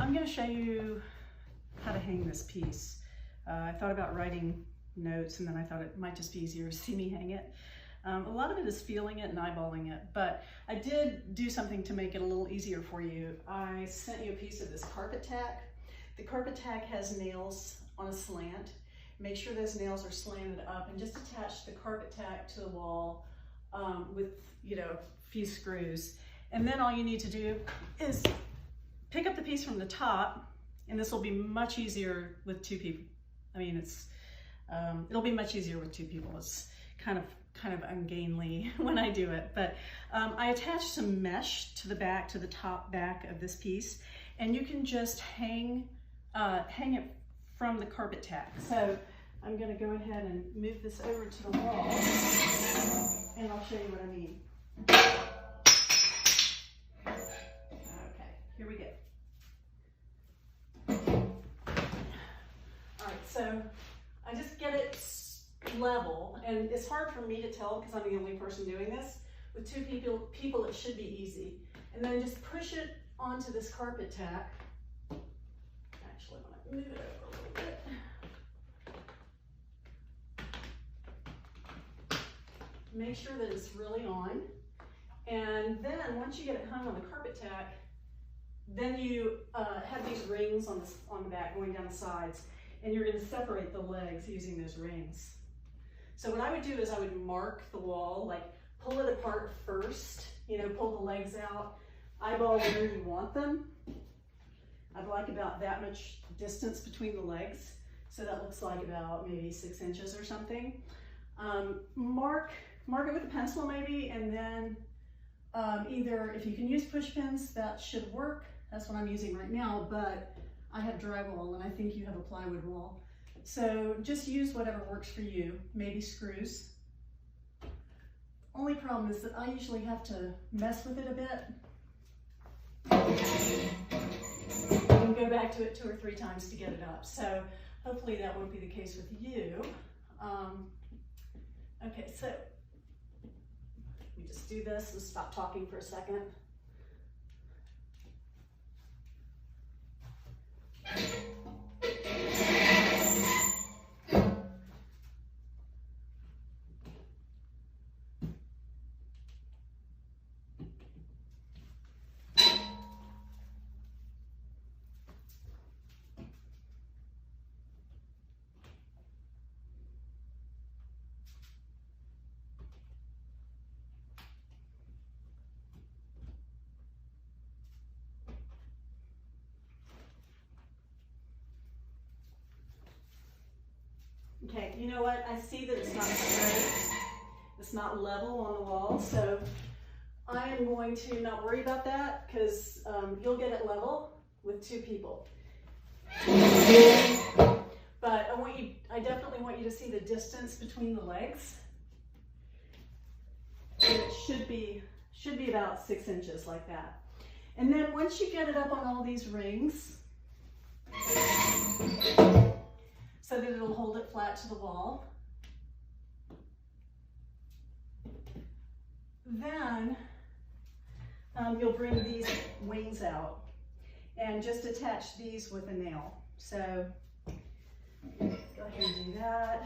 I'm going to show you how to hang this piece. I thought about writing notes, and then I thought it might just be easier to see me hang it. A lot of it is feeling it and eyeballing it, but I did do something to make it a little easier for you. I sent you a piece of this carpet tack. The carpet tack has nails on a slant. Make sure those nails are slanted up, and just attach the carpet tack to the wall with, a few screws. And then all you need to do is pick up the piece from the top, and this will be much easier with two people. I mean, it'll be much easier with two people. It's kind of ungainly when I do it, but I attached some mesh to the top back of this piece, and you can just hang it from the carpet tack. So I'm going to go ahead and move this over to the wall, and I'll show you what I mean. Okay, here we go. All right, so I just get it level, and it's hard for me to tell because I'm the only person doing this. With two people it should be easy. And then just push it onto this carpet tack. Actually, I'm going to move it over a little bit. Make sure that it's really on. And then once you get it hung on the carpet tack, then you have these rings on the back going down the sides, and you're going to separate the legs using those rings. So what I would do is I would mark the wall, like pull it apart first, pull the legs out, eyeball where you want them. I'd like about that much distance between the legs. So that looks like about maybe 6 inches or something. Mark it with a pencil maybe, and then either, if you can use push pins, that should work. That's what I'm using right now, but I have drywall and I think you have a plywood wall. So just use whatever works for you, maybe screws. Only problem is that I usually have to mess with it a bit and go back to it 2 or 3 times to get it up. So hopefully that won't be the case with you. Okay, so we just do this and stop talking for a second. Okay, you know what? I see that it's not straight. It's not level on the wall, so I am going to not worry about that because you'll get it level with 2 people. But I definitely want you to see the distance between the legs. And it should be about 6 inches like that. And then once you get it up on all these rings, so that it'll hold it flat to the wall, then you'll bring these wings out and just attach these with a nail. So go ahead and do that.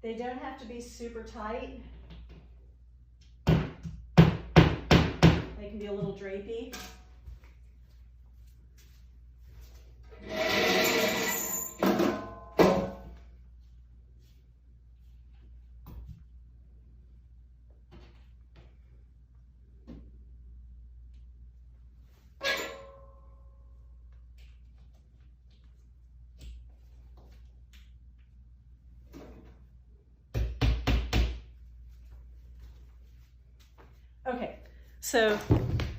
They don't have to be super tight. They can be a little drapey. Okay, so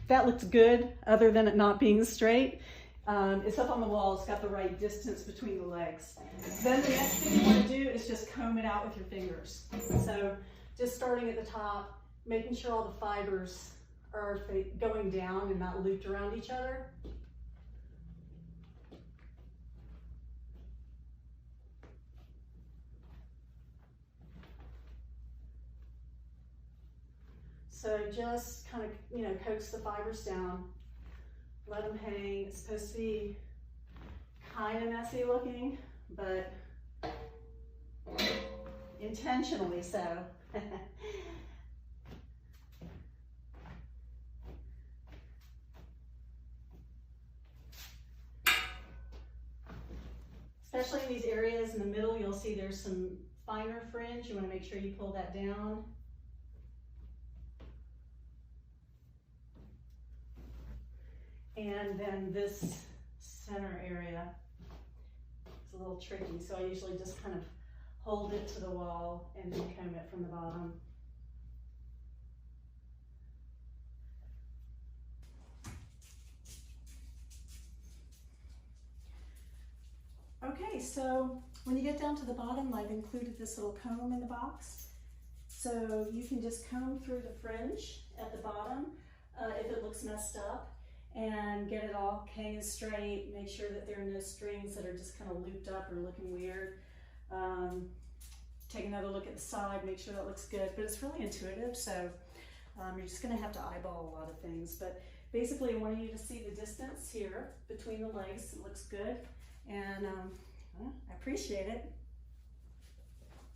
that looks good other than it not being straight. It's up on the wall, it's got the right distance between the legs. Then the next thing you want to do is just comb it out with your fingers. So just starting at the top, making sure all the fibers are going down and not looped around each other. So just kind of, coax the fibers down. let them hang. It's supposed to be kind of messy looking, but intentionally so. Especially in these areas in the middle, you'll see there's some finer fringe. You want to make sure you pull that down. And then this center area is a little tricky, so I usually just kind of hold it to the wall and then comb it from the bottom. Okay, so when you get down to the bottom, I've included this little comb in the box. So you can just comb through the fringe at the bottom if it looks messed up, and get it all hanging straight. Make sure that there are no strings that are just kind of looped up or looking weird. Take another look at the side, make sure that looks good, but it's really intuitive, so you're just gonna have to eyeball a lot of things. But basically I wanted you to see the distance here between the legs. It looks good, and I appreciate it.